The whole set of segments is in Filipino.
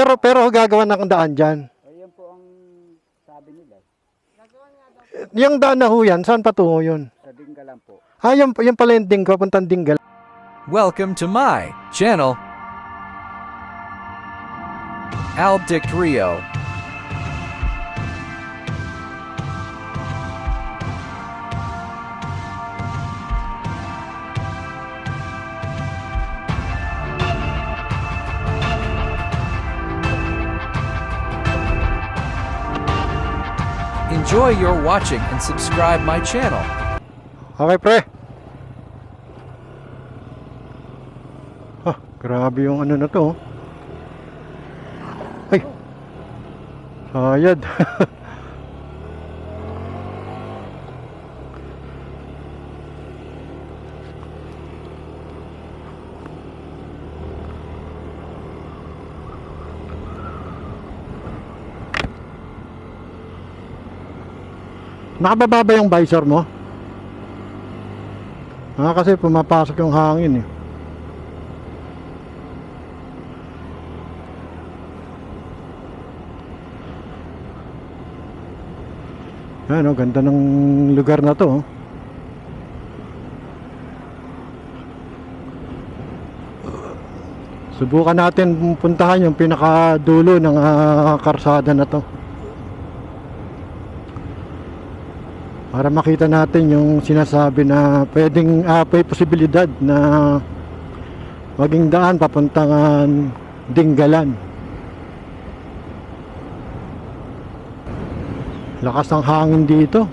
pero gagawa ng daan diyan. Ayun po ang sabi nila. Yung daan na ho yan, saan patungo yun? Sa Dingalan po. Ah, yung pala yung Dinggo, papuntang Dingal. Welcome to my channel, Albdict Rio. Enjoy your watching and subscribe my channel. Okay, pre. Ah, grabe yung ano na to. Ay. Sayad. Nakababa ba yung visor mo? Ah, kasi pumapasok yung hangin eh. Ayan, oh, ganda ng lugar na to. Oh. Subukan natin puntahan yung pinakadulo ng karsada na to. Para makita natin yung sinasabi na pwedeng may posibilidad na maging daan papuntang Dingalan. Lakas ng hangin dito.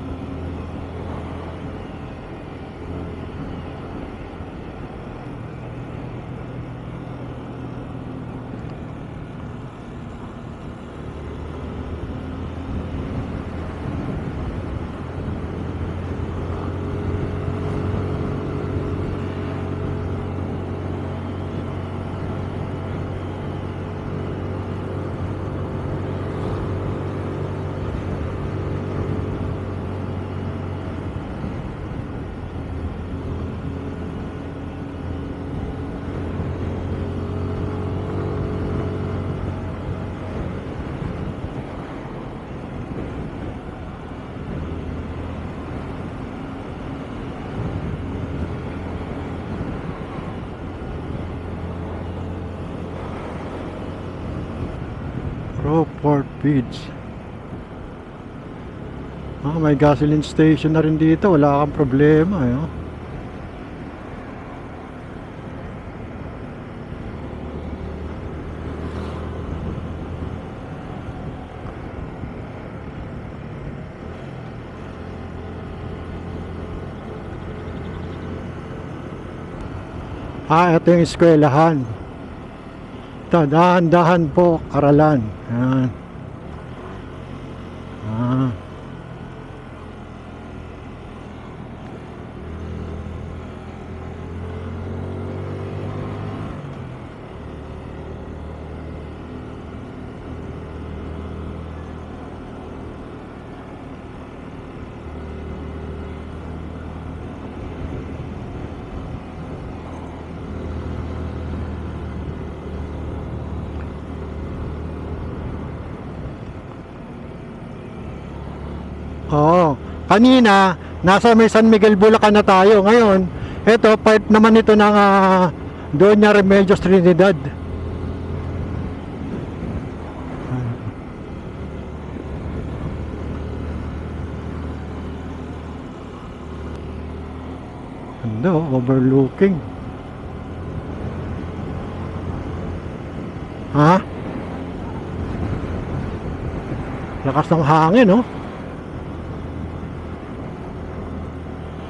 Crawford Beach. Ah, may gasoline station na rin dito. Wala kang problema eh. Oh. Ah, ito yung eskwelahan. Ito, dahan-dahan po, aralan. Ayan. Ah. Oo. Kanina, nasa may San Miguel, Bulacan na tayo. Ngayon, ito, part naman ito ng Doña Remedios Trinidad. Ano, overlooking. Ha? Lakas ng hangin, oh.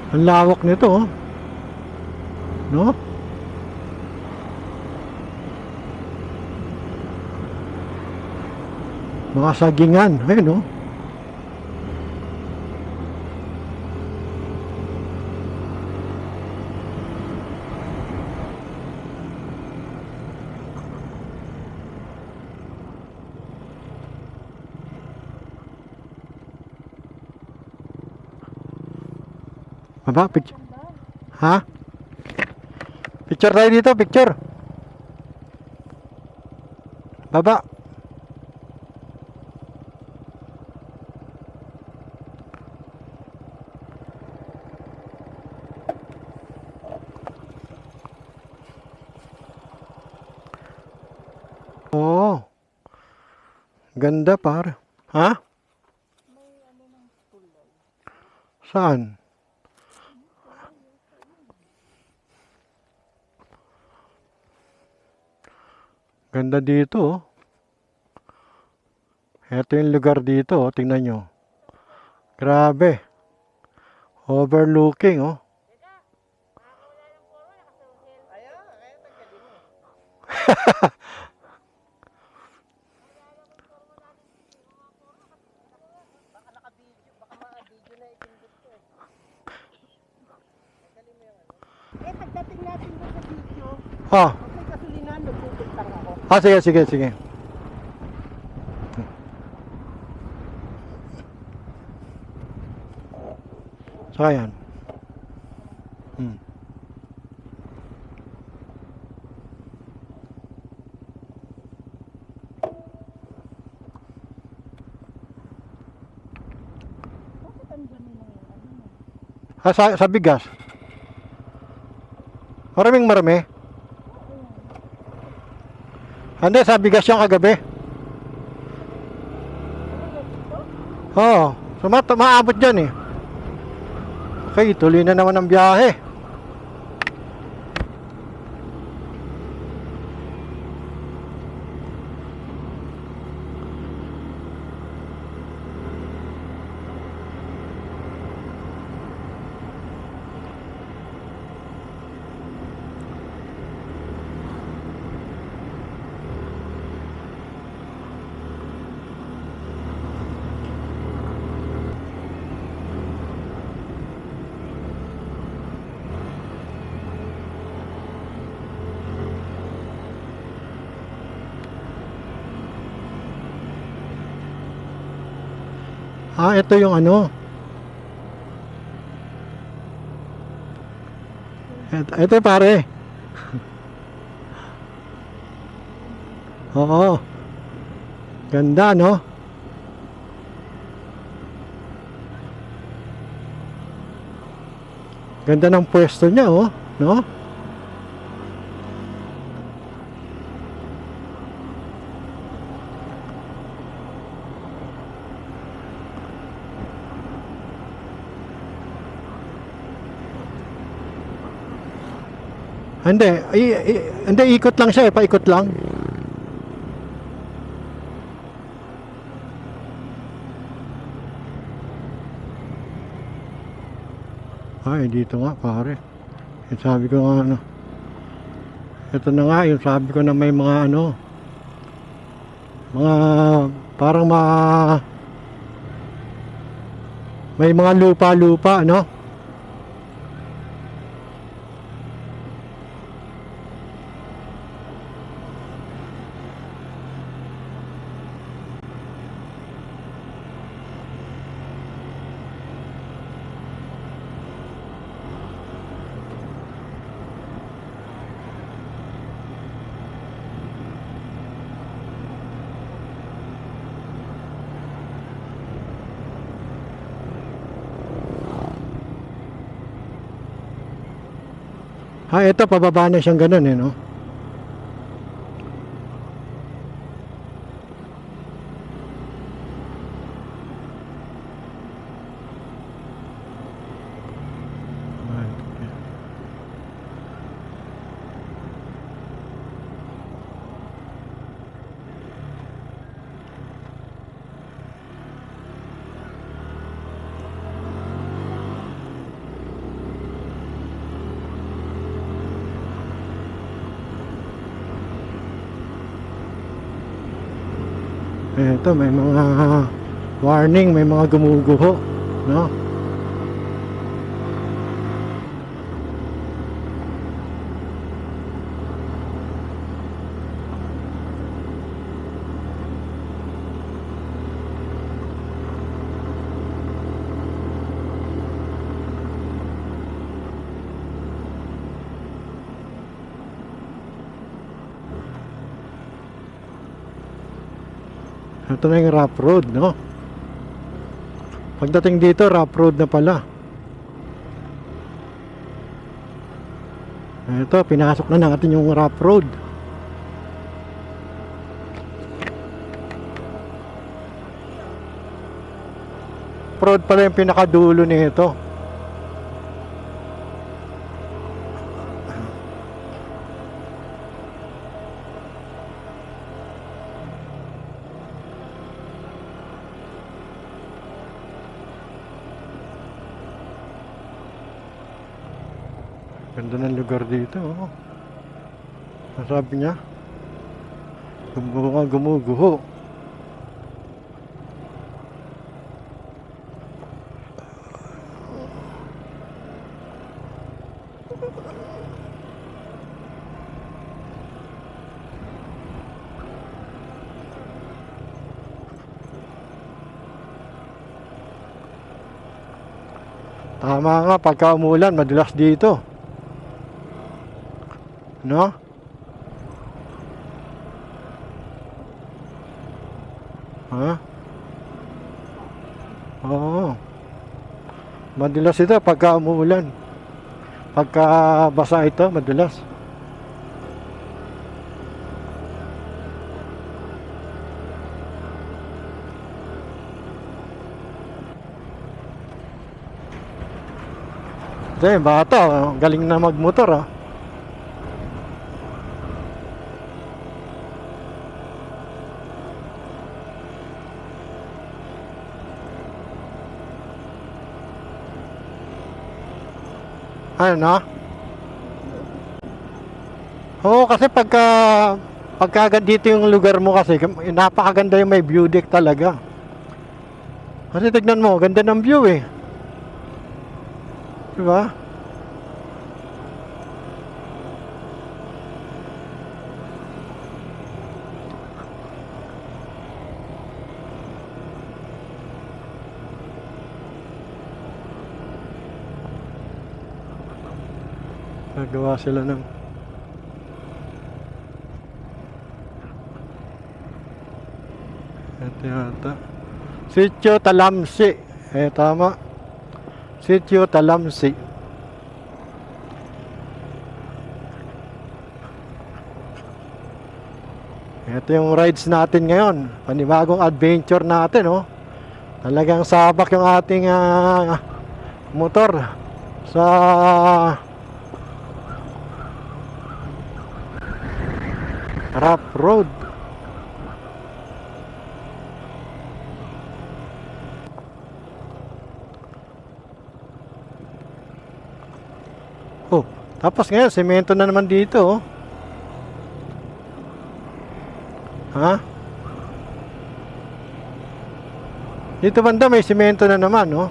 Ang lawak nito, oh. No? Mga sagingan, ayun, oh. Aba, picture. Ha? Picture tayo dito, picture. Baba. Ganda pare. Ha? Saan? Ganda dito oh. Ito yung lugar dito oh. Tingnan nyo. Grabe. Overlooking oh. Eh, pagdating natin doon sa video, Ah, pag may kasulinan, magpupultang ako. sige, sige, sige. Saka yan. Bakit ang dami na yun? Sa bigas. Marami. Hindi, sa bigas yung kagabi. Oo. So, maabot dyan eh. Okay, tuloy na naman ang biyahe. Ah, ito yung ano. Ito pare. Oo. Ganda, no? Ganda ng pwesto niya, oh. No? Hindi, hindi ikot lang siya eh, paikot lang. Ay, dito nga pare. Yung sabi ko nga ano. Ito na nga, yung sabi ko na may mga ano. Mga parang may mga lupa-lupa, no? Ah, ito pababa na siyang ganun eh, no? Ito, may mga warning, may mga gumuguho, no? Ito na yung rough road, no? Pagdating dito, rough road na pala. Ito, pinasok na natin yung rough road. Off-road pala yung pinakadulo nito. Ganda ng lugar dito, oh. Ang sabi niya, gumuguho. Tama nga, pagka umulan, madulas dito. No? Ha? Oo. Madulas ito pagka umuulan. Pagka basa ito, madulas. Kasi bata, galing na magmotor, ah. Ano na? Oo, kasi pagka dito yung lugar mo kasi, napakaganda yung may view deck talaga. Kasi tignan mo, ganda ng view eh. Diba? Nagawa sila ng ito yata Sitio Talamsi. Tama, Sitio Talamsi. Ito yung rides natin ngayon, panibagong adventure natin, oh. Talagang sabak yung ating motor sa rough road. Oh, tapos ngayon semento na naman dito, oh. Ha? Dito banda may semento na naman, oh.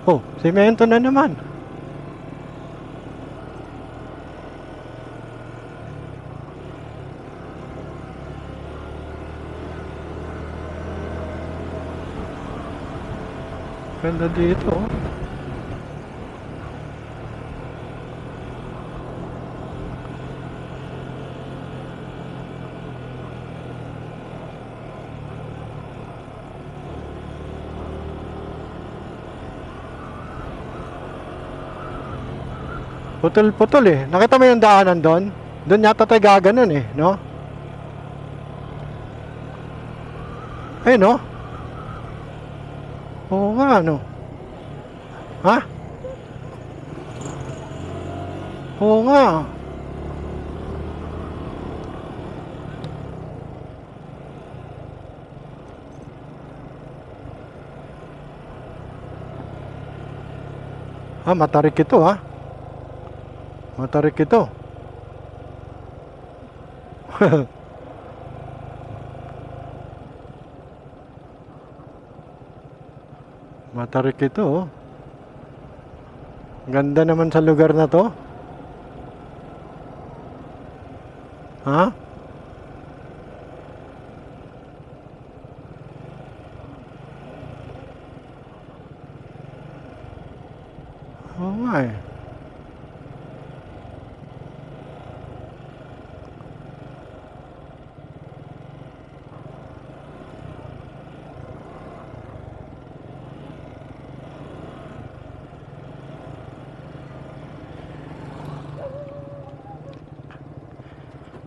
Oh, semento na naman. Ganda dito, oh. Putol-putol eh. Nakita mo yung daanan doon? Doon yata tayo gaganon eh, no? Ayun, no? Oo nga, no? Ha? Oo nga. Matarik ito, ha? Matarik ito. Matarik ito, oh. Ganda naman sa lugar na to. Ha? eh.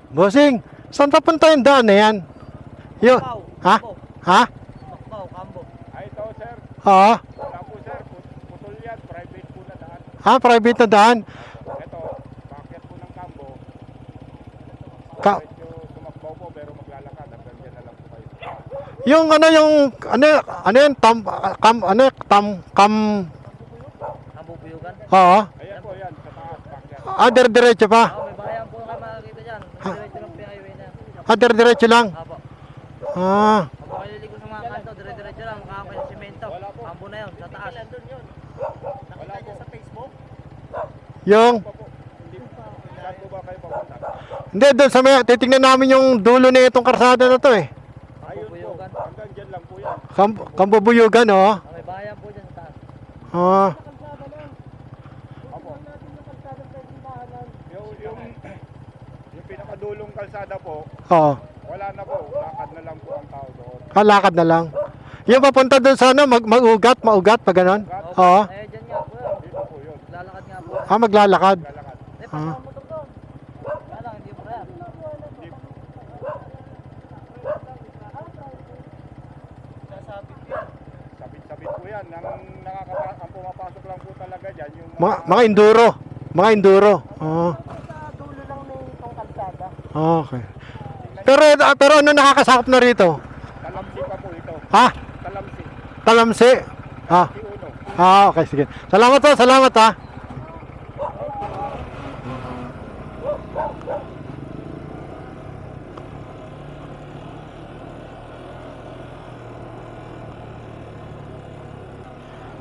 Bossing, saan papunta yung daan na yan? Yo, ha? Ha? Ay, ito, sir. Oo. Wala po, sir. Putol yan. Private po na daan. Ah, private na daan. Ito, bakit po ng kambo. Ka- Medyo sumakbaw po, pero maglalakad. Hanggang dyan na lang po kayo. yung ano yan, Nabubuyugan? oo. Ayan po, yan. Sa taas, bakit. Ah, diretso pa. May bayan po kayo makakita dyan. Diretso lang po yung highway na yan. Ah, diretso lang. Apo. Ah, Apo kayo liliko sa mga kanto, diretso lang. Makakapay ng simento. Kampo na yun, sa taas. Wala po. yung, Pa po. Hindi po. Saan po ba kayo papunta? hindi, doon sa may, titingnan namin yung dulo na itong karsada na to eh. Ayun po. Hanggang dyan lang po yan. Kambubuyugan, oh. May bayan po dyan sa taas. Ah, Opo. Yung pinakadulong kalsada po, oo. wala na po. Lakad na lang po ang tao doon. Ah, lakad na lang. Yung papunta doon sa ano, maugat, pa ganon? Oo. Eh, dyan nga po yun. Dito po yun. Lalakad nga po. Ah, maglalakad. Lalakad. Eh, Ah. pasang motor doon. Wala lang, hindi mo na yan. Hindi po. Sasabit ko yan. Sabit-sabit po yan. Ang pumapasok lang po talaga dyan. Yung Mga enduro. Mga enduro. Oo. Sa dulo lang na itong kalsada. Okay. Pero ano nakakasakop na rito? Talamsi pa po ito. Ha? Talamsi. Talamsi? Ha? Si Uno. Ah, okay, sige. Salamat po, salamat ha.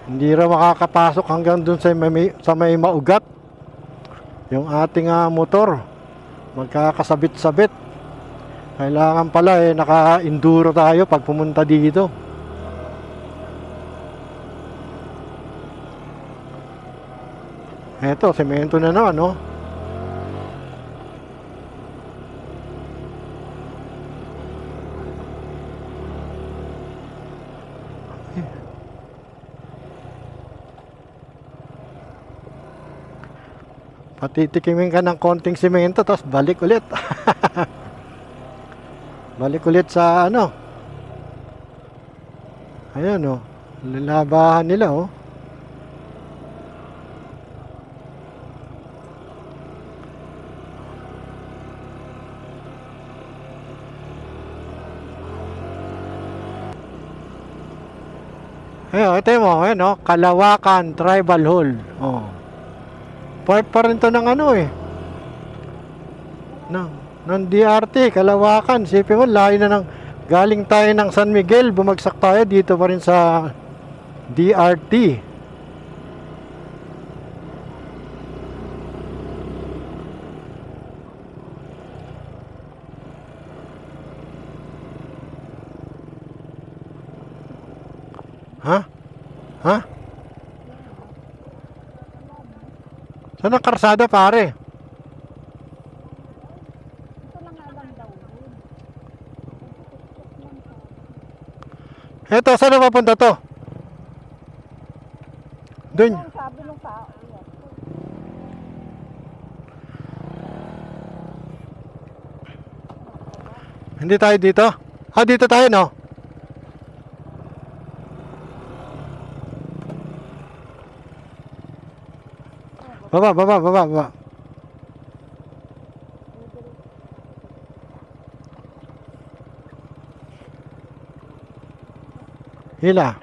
Hindi raw makakapasok hanggang dun sa may maugat. Yung ating motor. Magkakasabit-sabit. Kailangan pala naka-enduro tayo pag pumunta dito. Eto, semento na naman, no? Patitikimin ka ng konting semento, tapos balik ulit. Balik ulit sa ano. Ayan, oh. Lalabahan nila, oh. Ayun, ito mo, ayan, oh, Kalawakan Tribal Hall. Oh. Part pa rin to ng ano ng DRT, Kalawakan. Sipin mo, layo na ng, galing tayo ng San Miguel, bumagsak tayo dito pa rin sa DRT. Ha? Ha? Saan ang karsada, pare? Ito lang nga lang daw. Eto, saan na papunta to? Doon. Ang sabi nung tao. Hindi tayo dito? Ah, dito tayo, no? Baba. Hila.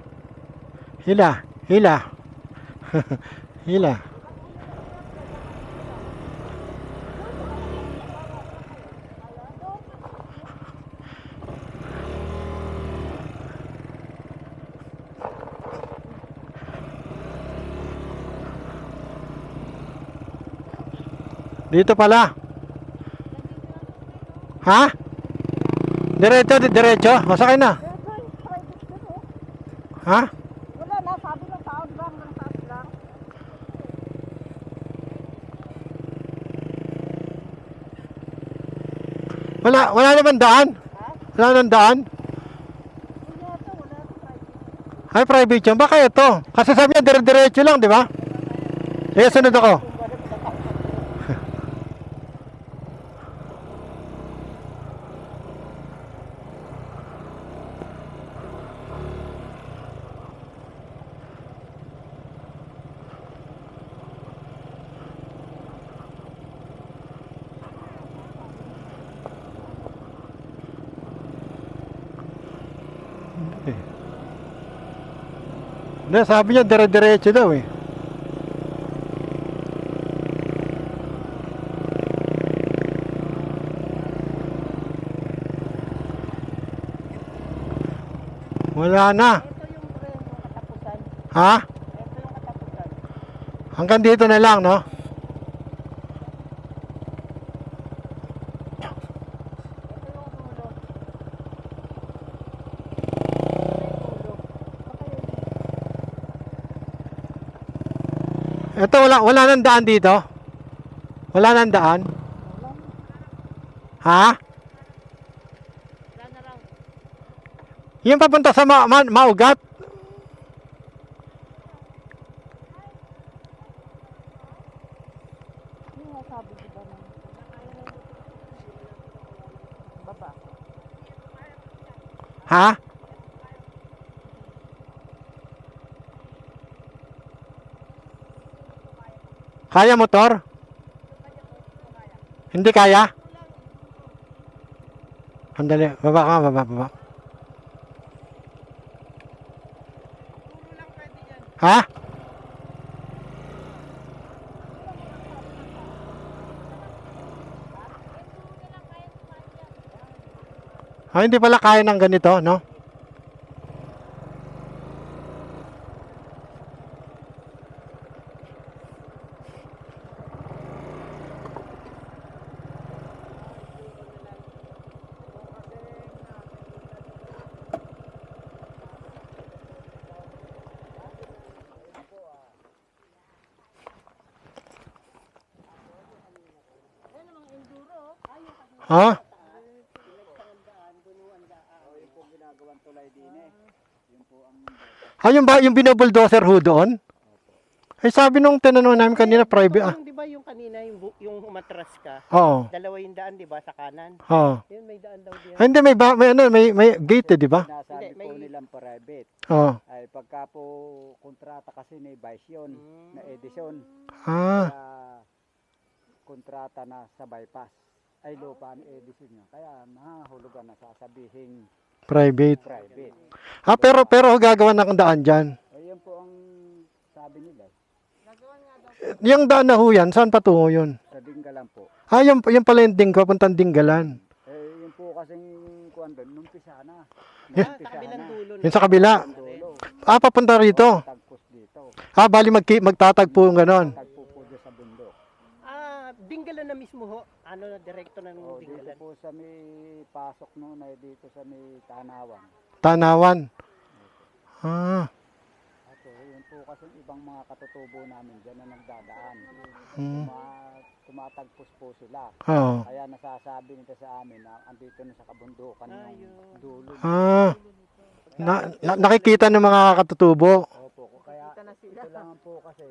Hila. Dito pala. Ha? Diretso. Masakay na. Ha? Wala na, sabi ng tao, di ba? Hanggang taas lang. Wala naman daan. Wala naman daan. Ay, private yun. Baka ito. Kasi sabi niya, dire-diretso lang, di ba? Eh, sunod ako. Hindi, sabi niya, dire-diretso daw eh. Wala na. Ito yung katapusan. Ha? Ito yung katapusan. Hanggang dito na lang, no? Ito yung dulo. Ito, wala nang daan dito. Wala nang daan. Ha? Wala na lang. Yung papunta sa Maugat. Yung nga sabi diba ng baba. Ha? Kaya motor? Hindi kaya? Andali, baba ka, baba. Ha? Hindi pala kaya ng ganito, no? Ha? Yung binubuldozer ho doon? Ay sabi nung tinanong namin kanina, private ah. Di ba yung kanina, yung umatras ka, Oo. dalawa yung daan, di ba, sa kanan? Oo. Yun, may daan daw diyan. Ay, hindi, may gate, di ba? Sinasabi Hindi, may- po nilang private. Oo. Ay pagka po kontrata kasi may vice yun, na edisyon. Ah, Kaya kontrata na sa bypass. Ay lupa ni edisyon niya. Kaya nahahulugan na sasabihin private. private. Ah, pero gagawa ng daan dyan. Ayun po ang sabi nila. Yung daan na ho yan, saan patungo yun? Sa Dingalan po. Ah, yung pala yung papuntang Dinggalan. Yun po kasing kuwan doon, nung pisa na. Ah, sa kabilang dulo. Yun sa kabila. Dulo. Ah, papunta rito. Tagpos dito. Ah, bali magtatagpo yung ganon. Tagpo po dyan sa bundok. Ah, Dinggalan na mismo ho. Ano na, direkto ng O, dito Dinggalan. po sa may pasok noon ay dito sa may Tanawan. Tanawan. Ah, Ato, yun po kasi ibang mga katutubo namin dyan na nagdadaan. hmm. Tumatagpos po sila. Oo. Kaya nasasabi nila sa amin na andito na sa kabundukan yung dulo. Ah, nakikita ng mga katutubo. Opo, kaya ito lang po kasi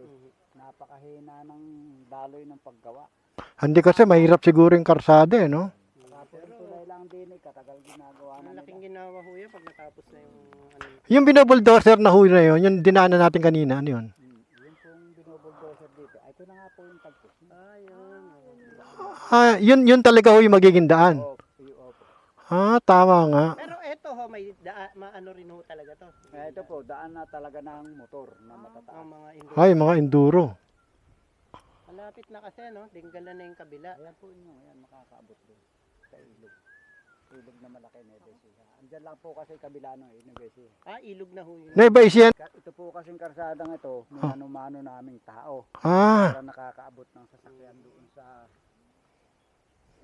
napakahina ng daloy ng paggawa. Hindi kasi mahirap siguro yung karsada eh, no? Tapos tulay lang din katagal ginagawa Ang na laking nila. ginawa ho yan pag natapos na yung ano. Yung binubuldozer na ho na yun, yung dinaanan natin kanina, ano yun? Yun pong binubuldozer dito. Ay, ito na nga po yung tagpos. Ah, yun. Ah, yun talaga ho yung magiging daan. Opo. Ah, tama nga. Pero eto ho, may maano rin ho talaga to. Ito po, daan na talaga ng motor na matataas. Ang mga indo. Ay, mga enduro. Malapit na kasi, no? Dinggalan na yung kabila. Ayan po inyo, ayan makakaabot din sa ilog. Ilog na malaki na Ecija. Andyan lang po kasi kabila ng Ecija. Ah, ilog na ho yun. Naiba yan. Ito po kasing karsadang ito, mano-mano naming tao. Ah, Para nakakaabot ng sasakyan doon sa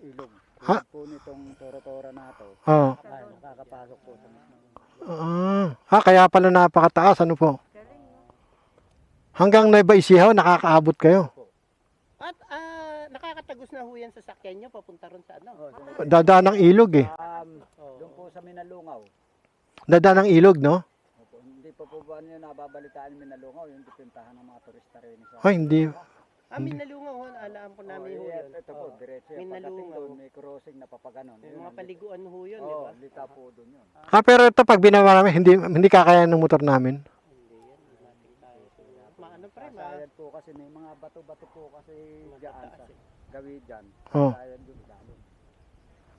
ilog. Ha? Ilog po nitong Toro-Tora na to. oh. Ay, nakakapasok po sa mismo. Kaya pala napakataas, ano po? Hanggang Nueva Ecija, nakakaabot kayo. At nakakatag tagos na ho yan sa sakyan nyo, papunta ron sa ano. Dadaan ng ilog eh. Doon po sa Minalungaw. Dadaan ng ilog, no? Opo, hindi pa po ba niyo nababalitaan yung Minalungaw, yung dipintahan ng mga turista rin sa. Ay, hindi. Minalungaw ho, alam po namin ho yun. Ito po, diretso yan. Minalungaw. Pagdating doon, may crossing na papaganon. Yung mga paliguan ho yun, di Oo, ba? lita po doon yun. Pero ito pag binawa namin, hindi kakayanan ng motor namin. Hindi yan, matik tayo. Maano pre, Kasayan po kasi may mga bato-bato po kasi dyan sa gawin dyan. Oh. Kasayan doon lalo.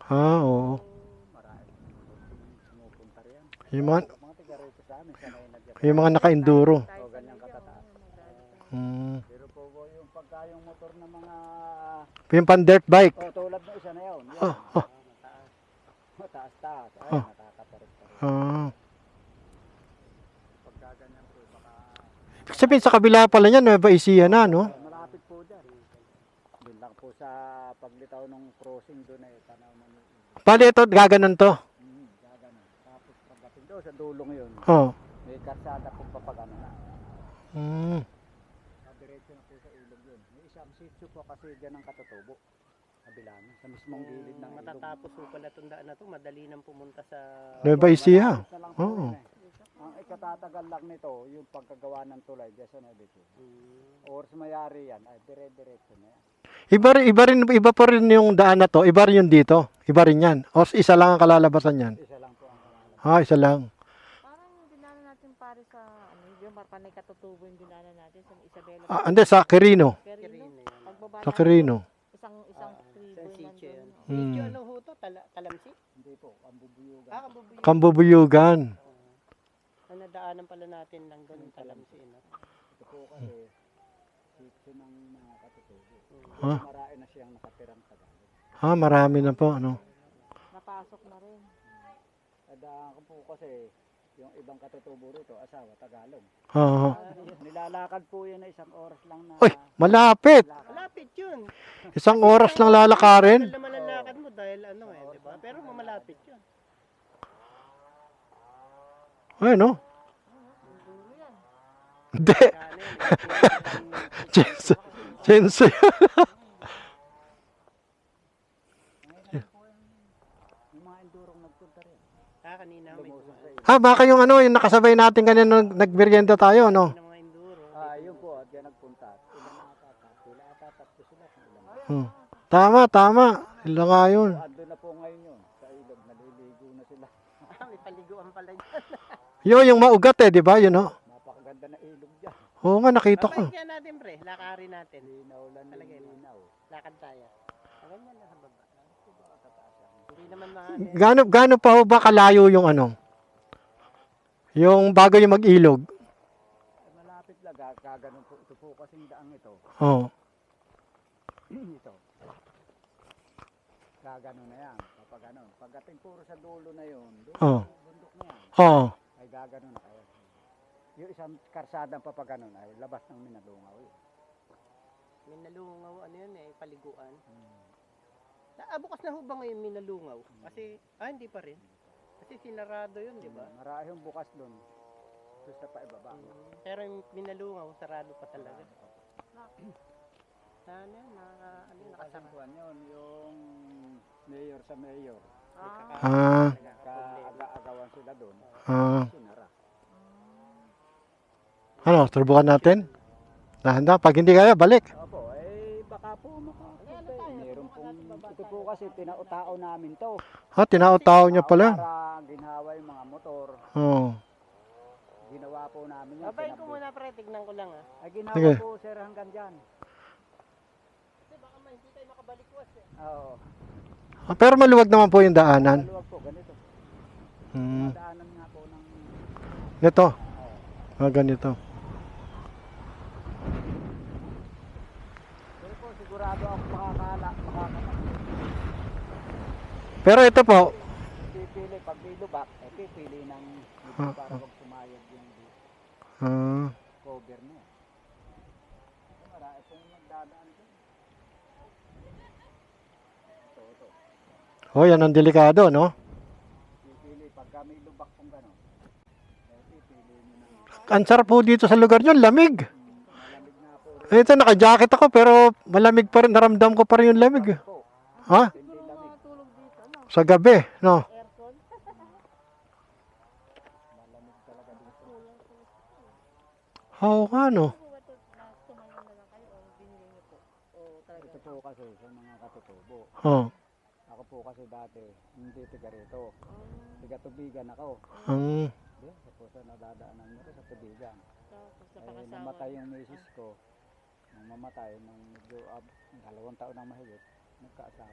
Oo. Marami. Sumupunta rin yan. Yung mga, Mga tiga rito sa amin, sanay nag yung mga naka-enduro. O, ganyang katataas. Hmm. Pero po yung pagka yung motor ng mga Yung pan dirt bike. tulad ng isa na yun. Yun. Oh, oh. Mataas-taas. Ay, Oh. nakakaparit-parit. Pagka ganyan po, baka Ibig sabihin sa kabila pala niya, Nueva Ecija na, no? malapit po dyan. Doon lang po sa paglitaw ng crossing doon ay tanaw na yun. Bali ito, gaganon to. Gaganon. Tapos pagdating doon sa dulong yun, Oh. may karsada po papagano na. Hmm. Diretso na po sa ilog yun. May isang sitio po kasi dyan ang katutubo. Kabila niya, sa mismong gilid ng ilog. matatapos ho pala itong daan na to, madali nang pumunta sa... Nueva Ecija. Malapit na lang po Oo. yun eh. Ang ikatatagal lang nito, yung pagkagawa ng tulay dyan sa Nueva Ecija. Or sa mayari yan, ay dire-diretso na yan. Iba pa rin yung daan na to. Iba rin yung dito. Iba rin yan. O isa lang ang kalalabasan yan. Isa lang po ang kalalabas. Isa lang. Parang yung dinaanan natin pare sa, ano, yung panay katutubo yung dinaanan natin sa Isabela. Hindi, sa Quirino. Quirino. Pagbaba Sa natin, Quirino. Isang tribo San yun Sitio yun. nandun. Sitio Hmm. ano ho to? Talamsi? Hindi po, ang bubuyugan. Kabubuyo. Kambubuyugan. Ang nadaanan pala natin ng doon Talamsi. No? Ito po kasi, sitio ng mga katutubo. Ha? Marami na siyang nakatirang Tagalog. Marami na po, ano. Napasok na rin. Tandaan ko po kasi, yung ibang katutubo rito, asawa, Tagalog. Oo. Nilalakad po yan na isang oras lang na. Uy, malapit. Malapit yun. Isang oras lang lalakarin. Tagal naman ang lakad mo dahil ano eh, di ba? Pero malapit yun. Ay, no? Hindi. Ano yun, Chenso. Chenso yun. Yung mga endurong nagpunta rin. kanina may Lumusong sa iyo. Baka yung ano, yung nakasabay natin kanina nung nagmerienda tayo, no? ng mga enduro. Yun po, at yan nagpunta. Ilan na atatat? Sila atatat po sila. Kung ilan. Tama. Sila nga yun. Ando na po ngayon yun. Sa ilog, naliligo na sila. May paliguan pala dyan. Yung maugat di ba? Yun, no? Napakaganda na ilog dyan. Oo nga, nakita ko. Babalik yan natin pre, lakarin natin. Linaw lang Talaga yun. linaw. Lakad tayo. Ganyan lang sa baba. Hindi naman mga Gaano pa ho ba kalayo yung ano? Yung bago yung mag-ilog? Malapit lang, gaganon po. Ito po kasing daang ito. Oo. Ito. Gaganon na yan. Kapag ganon. Pagdating puro sa dulo na yun, doon, Oo. bundok na yan. Oo. Ay gaganon na kayo. Yung isang karsadang papaganon ay labas ng Minalungaw yun. minalungaw, ano yun eh, paliguan. Bukas na ho ba ngayon minalungaw? Kasi, hindi pa rin. Kasi sinarado yun, di ba? Marahing bukas doon. Doon sa paibaba. Pero yung minalungaw, sarado pa talaga. Ano yun, ano yun, nakasama. Nakasampuan yun, yung mayor sa mayor. Aga-agawan sila doon. Sinara. Ano, turbukan natin? Handa, pag hindi kaya, balik. Opo, baka po makapunta. Meron pong, ito po kasi tinautao namin to. Tinao-tao niya pala. Para ginhawa yung mga motor. Oo. Ginawa po namin yun. Babayin ko muna pre, tignan ko lang Ay ginawa Sige. po sir hanggang dyan. Kasi baka hindi tayo makabalikwas eh. Oo. Pero maluwag naman po yung daanan. Maluwag po, ganito. Daanan nga po ng... Ito. Ganito. Pero po, sigurado ako makakala. Pero ito po, Pipili, pag may lubak, pipili ng medyo para wag sumayad yung cover niya. Marami pong nagdadaan ko. Ito. yan ang delikado, no? Pipili, pagka may lubak pong gano'n, pipili nyo ng Ang sarap po dito sa lugar nyo, lamig. malamig na po rin. Ito, naka-jacket ako pero malamig pa rin. Naramdam ko pa rin yung lamig. Ha? Hindi Yung lamig. mga tulog dito, ano? Sa gabi, no? Aircon? Malamig talaga dito. Oo nga, no? Ano ba ito? Tumayo na lang kayo o binili niyo po? O talaga? Ito po kasi sa mga katutubo. Oo. Ako po kasi dati, hindi tiga rito. Tiga tubigan ako. Ang, Di, tapos sa nadadaanan mo ko sa tubigan. Tapos sa Ay, pangasawa. namatay yung misis ko. Nung mamatay, nung medyo 2 taon na mahigit, nagkaasawa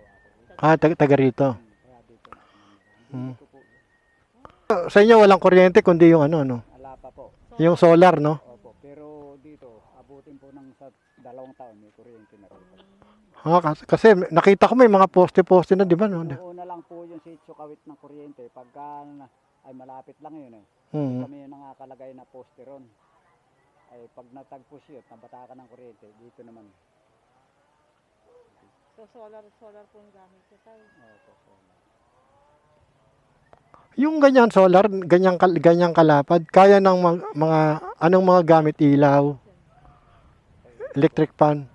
ako. taga rito. Kaya dito na ako namira. Hmm. Hindi ko po, Sa inyo, walang kuryente kundi yung ano. ala pa po. Yung solar, no? Opo, pero dito, abutin po ng sa 2 taon, may kuryente na rin. Kasi nakita ko may mga poste-poste na, di ba? No? Noong una lang po yung sitio kawit ng kuryente, pagka ay malapit lang yun eh. Mhm. Kami yung nakakalagay na poste ron. Ay pag natagpos yun, nabata ka ng kuryente, dito naman. So solar po yung gamit ko tayo. Opo, so, Yung ganyan solar, ganyang kalapad, kaya ng mga anong mga gamit, ilaw, electric fan,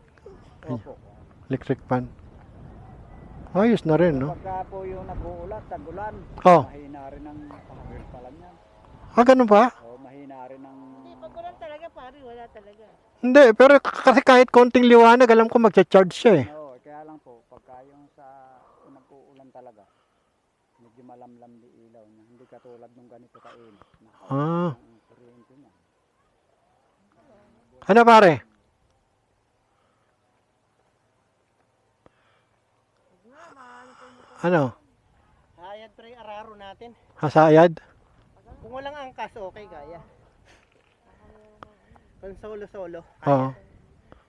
opo. electric fan. Ayos na rin, no? Pagka po yung nag-uulat, tagulan, Oh, mahina rin ang pahawir pa lang yan. ganun ba? O mahina rin ang... Hindi, pag ulan talaga pare, wala talaga. Hindi, pero kasi kahit konting liwanag, alam ko magcha-charge siya eh. Oo, kaya lang po, pagka yung sa nag-uulan talaga, medyo malamlam di ilaw niya. Hindi katulad nung ganito kainit. Ah. Ang kuryente niya. Ano pare? Ano? Hayad pre, araro natin. Hasayad? Kung walang angkas, okay kaya. Kung solo-solo. Oo.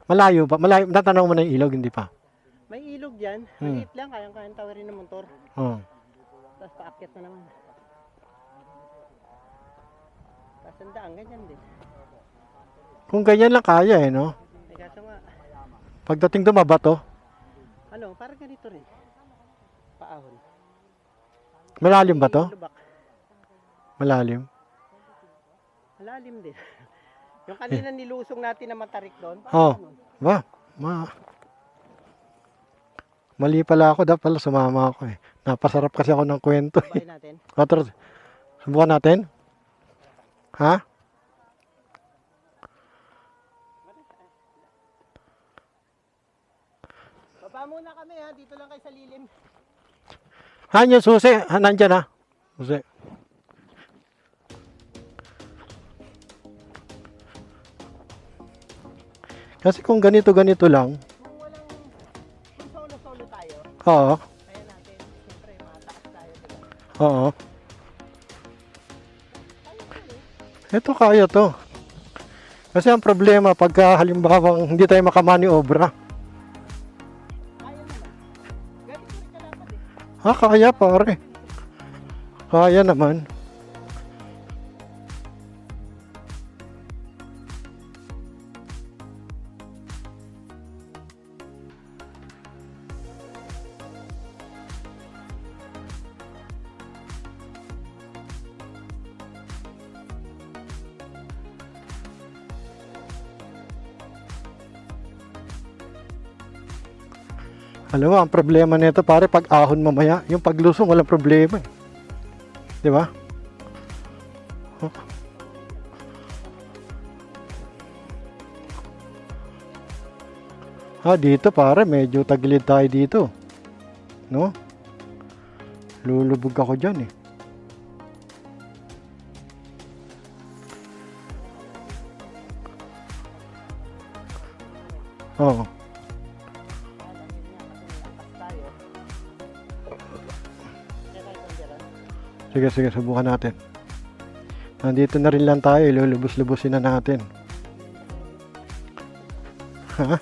Malayo ba? Malayo. Natanong mo na yung ilog, hindi pa? May ilog dyan. Hmm. Maliit lang, kayang-kayang tawarin ng motor. Oo. Tapos paakyat na naman. Tapos ang daan, ganyan din. Kung ganyan lang kaya eh, no? Eh, kaso nga, Pagdating doon, mabato. ano, parang ganito rin. Paahon. Malalim ba to? May lubak. Malalim. Malalim din. Yung kanina nilusong natin na matarik doon. Oh. ganun. Ba? Mali pala ako. Dapat pala sumama ako eh. Napasarap kasi ako ng kwento. Bahay natin. Tara, subukan natin. Ha? Baba muna kami ha, dito lang kayo sa lilim. Han, yung susi. Nandyan ha. Susi. Kasi kung ganito-ganito lang, Kung walang, kung solo-solo tayo, oo, kaya natin, siyempre, mataas tayo, diba? oo. Ito kaya to. Kasi ang problema, pagka halimbawa hindi tayo makamaniobra, Kaya naman. Ganito rin kalapat eh. kaya pare. Kaya naman. Alam mo, ang problema nito pare, pag ahon mamaya, yung paglusong walang problema eh. Di ba? Dito pare, medyo tagilid tayo dito. No? Lulubog ako dyan eh. Oo. Sige, subukan natin. Nandito na rin lang tayo, ilulubos-lubusin na natin. Ha?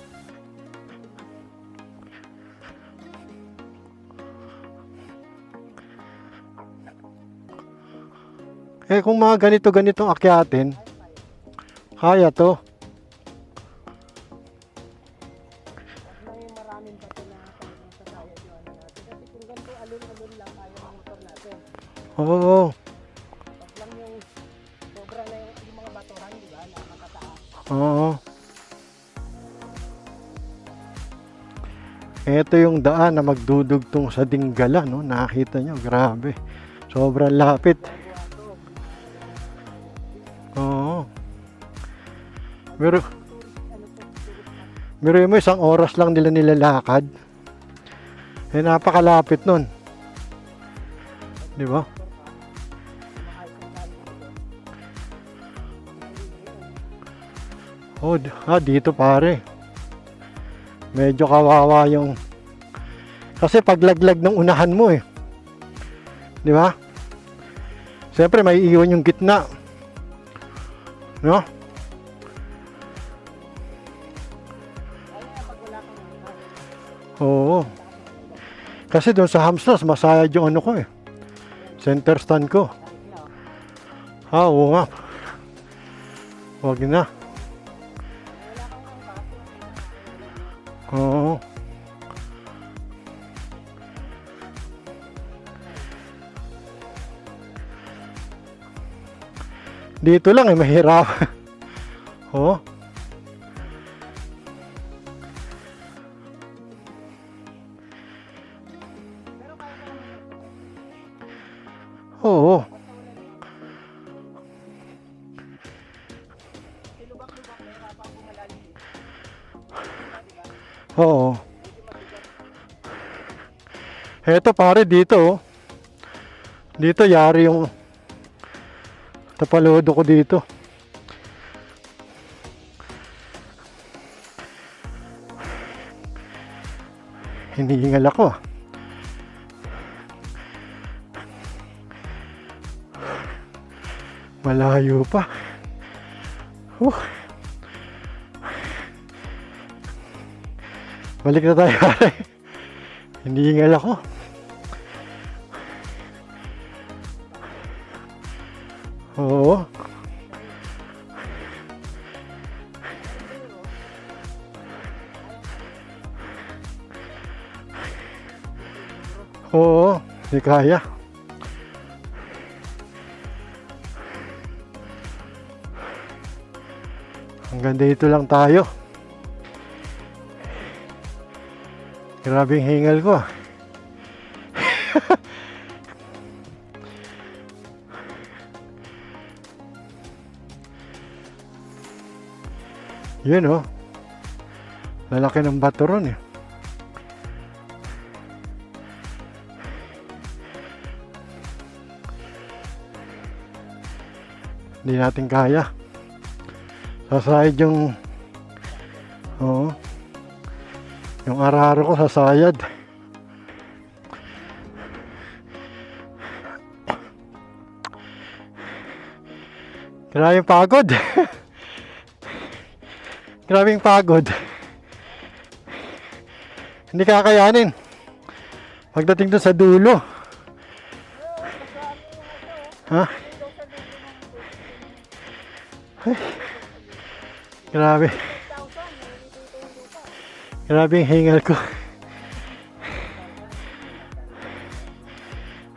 Kung mga ganito-ganitong akyatin, kaya to. May maraming bato na sa kaya yung ano natin. Kasi kung ganito alun-alun lang kaya ng motor natin. Oo. Pag lang yung sobrang na yung mga batuhan, di ba? Nakakataas. Oo. Ito yung daan na magdudugtong sa Dinggala, no? Nakita nyo, grabe. Sobrang lapit. Oo. Pero mo, isang oras lang nila nilalakad. Eh, napakalapit nun. Di ba? Oh, dito pare. Medyo kawawa yung... Kasi paglaglag ng unahan mo eh. Di ba? Siyempre may iwan yung gitna. No? Oo. Kasi doon sa hamsters, masayad yung ano ko eh. Center stand ko. Oo nga. Huwag na. Oo. Dito lang eh, mahirap. Oo. Oo. Oo. Eto pare dito oh. Dito yari yung tapalodo ko dito. Hinihingal ako. Malayo pa. Balik na tayo. Hinihingal ako. Oo. Oo, di kaya. Hanggang dito lang tayo. Grabing hingal ko. Yun oh. Lalaki ng bato ron eh. Hindi natin kaya. Sasayad yung yung araro ko sasayad. Grabing pagod. Grabing pagod. Hindi kakayanin. Pagdating doon sa dulo. Ha? Ay, grabe. Grabe yung hingal ko.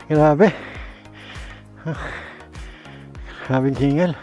Grabe. Grabing hingal.